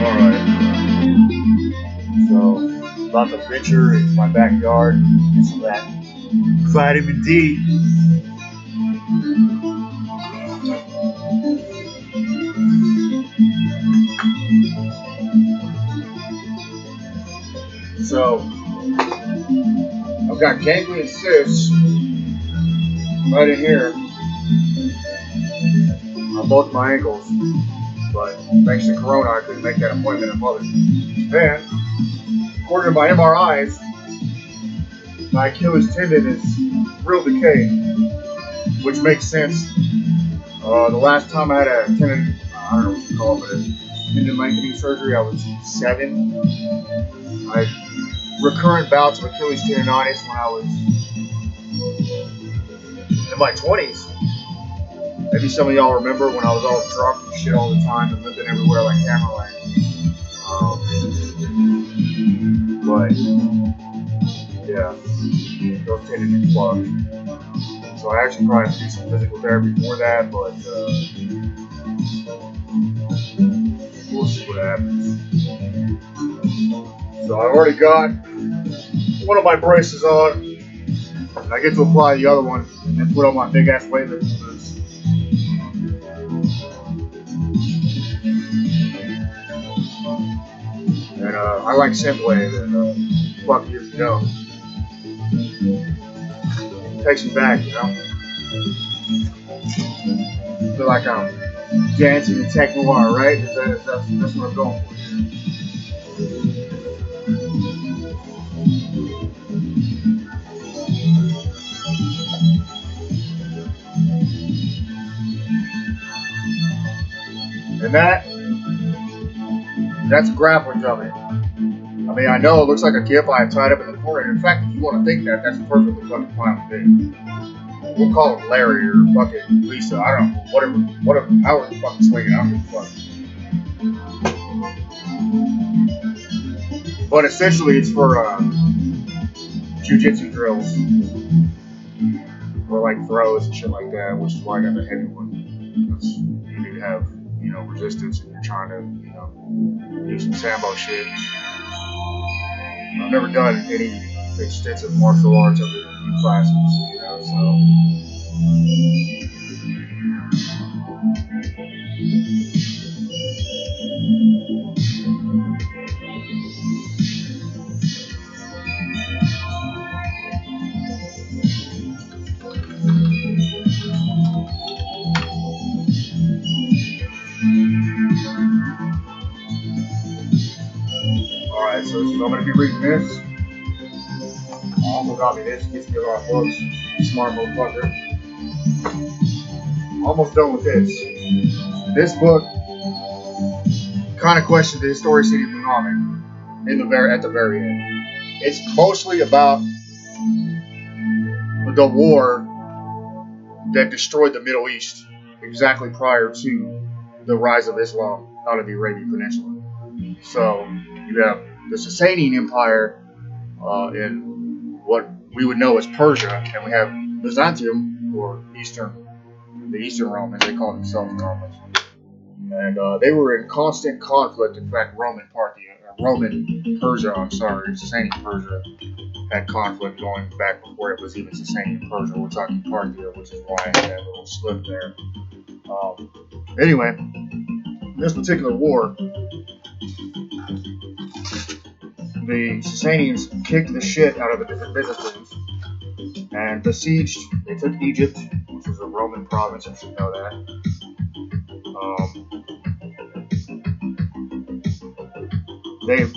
Alright, so about to venture into my backyard and get some of that vitamin D. So I've got ganglion cysts right in here on both my ankles, but thanks to Corona, I couldn't make that appointment in public. Then, according to my MRIs, my Achilles tendon is real decay, which makes sense. The last time I had a tendon, I don't know what you call it, but a tendon lengthening surgery, I was 7. I had recurrent bouts of Achilles tendonitis when I was in my 20s. Maybe some of y'all remember when I was all drunk and shit all the time and limping everywhere like Tamerlane. But yeah, those tendons get plugged. So I actually probably have to do some physical therapy for that, but we'll see what happens. So I've already got one of my braces on, and I get to apply the other one and then put on my big ass weightlifting boots. And I like Synthwave, and fuck years ago. Takes me back, you know? Feel like I'm dancing in tech noir, right? That's what I'm going for. And that's a grappling dummy. I mean, I know it looks like a gip I have tied up in the corner. In fact, if you want to think that, that's perfectly fucking fine with me. We'll call him Larry or fucking Lisa. I don't know. Whatever. However you fucking swing it, I don't give a fuck. But essentially, it's for jiu-jitsu drills. Or like throws and shit like that, which is why I got the heavy one. Because you need to have, resistance and you're trying to, do some Sambo shit. I've never done any extensive martial arts other than a few classes, so. Alright, so I'm going to be reading this. Uncle got me this, gets me a lot of books. Smart motherfucker. Almost done with this. This book kind of questions the historicity of Muhammad at the very end. It's mostly about the war that destroyed the Middle East exactly prior to the rise of Islam out of the Arabian Peninsula. So you have the Sasanian Empire in what we would know as Persia, and we have Byzantium, or the Eastern Romans, they call themselves Romans. And they were in constant conflict. In fact, Roman Persia, Sasanian Persia had conflict going back before it was even Sasanian Persia. We're talking Parthia, which is why I had that little slip there. Anyway, in this particular war, the Sasanians kicked the shit out of the different Byzantines and besieged. They took Egypt, which was a Roman province, you should know that.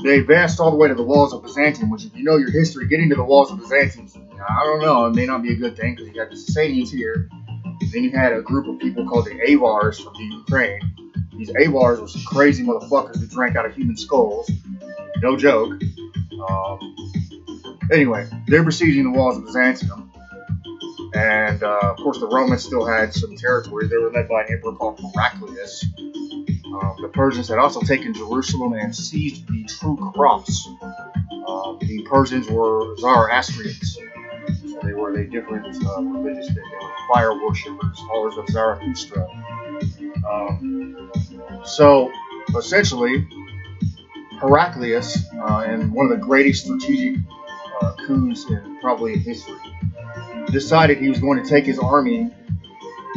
They advanced all the way to the walls of Byzantium, which, if you know your history, getting to the walls of Byzantium, I don't know, it may not be a good thing, because you got the Sasanians here, then you had a group of people called the Avars from the Ukraine. These Avars were some crazy motherfuckers who drank out of human skulls. No joke. Anyway, they're besieging the walls of Byzantium. And, of course, the Romans still had some territory. They were led by an emperor called Heraclius. The Persians had also taken Jerusalem and seized the True Cross. The Persians were Zoroastrians. So they were a different religious thing. They were fire worshippers, followers of Zarathustra. So, essentially, Heraclius, and one of the greatest strategic coups in probably in history, decided he was going to take his army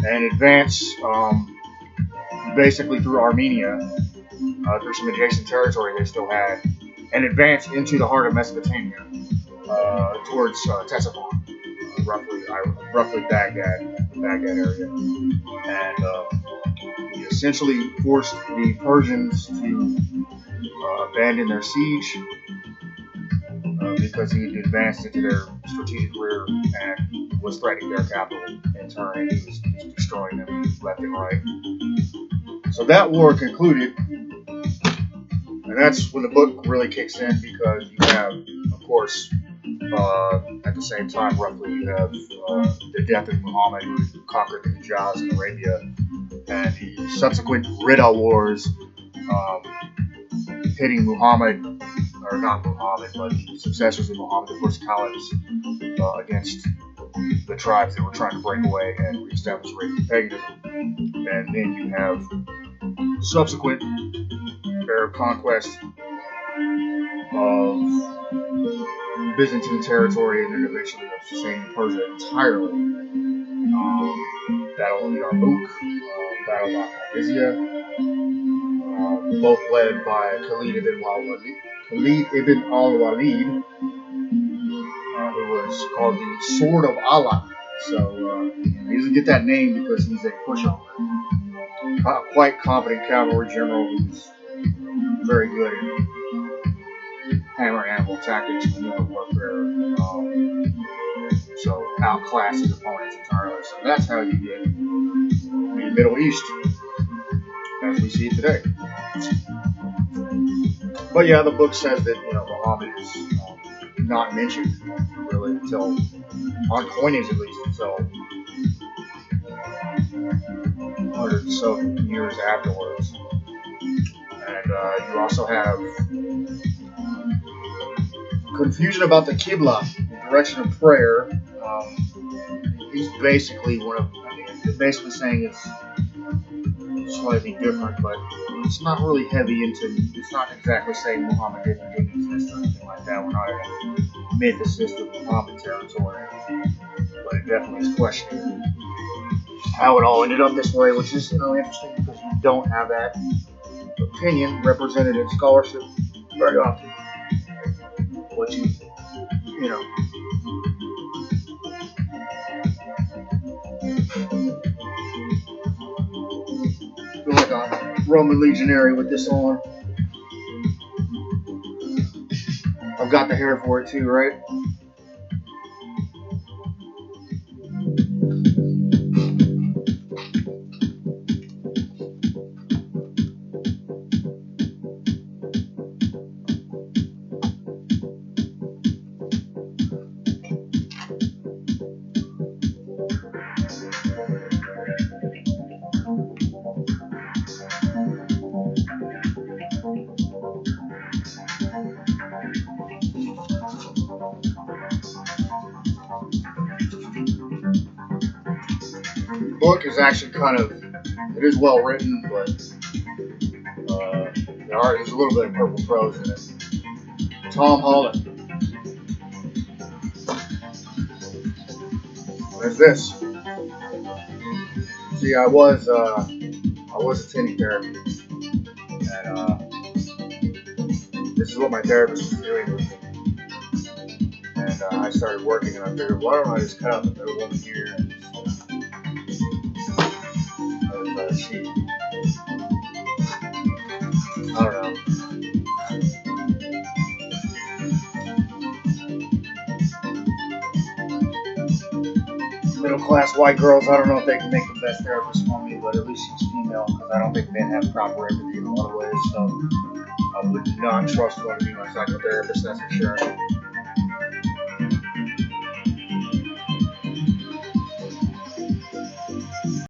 and advance basically through Armenia, through some adjacent territory they still had, and advance into the heart of Mesopotamia, towards Ctesiphon, roughly Baghdad, the Baghdad area, and he essentially forced the Persians to abandon their siege because he had advanced into their strategic rear and was threatening their capital in turn, and he was destroying them left and right. So that war concluded, and that's when the book really kicks in, because you have, of course, at the same time, roughly, you have the death of Muhammad, who conquered the Hijaz in Arabia, and the subsequent Ridda Wars, pitting Muhammad, or not Muhammad, but the successors of Muhammad, the first caliphs, against the tribes that were trying to break away and reestablish Arabian paganism. And then you have subsequent Arab conquest of Byzantine territory, and then eventually of Sasanian Persia entirely. Battle of the Yarmouk, Battle of Al-Qadisiyah, both led by Khalid ibn al-Walid, who was called the Sword of Allah. So he doesn't get that name because he's a pushover. Quite competent cavalry general who's very good at hammer and anvil tactics, guerrilla warfare. So outclass his opponents entirely. So that's how you get the Middle East as we see it today. But yeah, the book says that Muhammad is not mentioned really until, on coinage at least, until 100 or so years afterwards. And you also have confusion about the Qibla, the direction of prayer. He's basically basically saying it's slightly different, but it's not really heavy into. It's not exactly saying Muhammad didn't exist or anything like that. We're not in a mythicist of Muhammad territory, but it definitely is questioning how it all ended up this way, which is interesting because you don't have that opinion represented in scholarship very often. What you feel like a Roman legionary with this on. I've got the hair for it too, right? The book is actually it is well written, but there's a little bit of purple prose in it. Tom Holland. There's this. See, I was attending therapy, and this is what my therapist was doing with me. And I started working, and I figured, why don't I just cut out the middle one here and see. I don't know. Middle class white girls, I don't know if they can make the best therapist for me, but at least she's female, because I don't think men have proper empathy in a lot of ways, so I would not trust one to be my psychotherapist, that's for sure.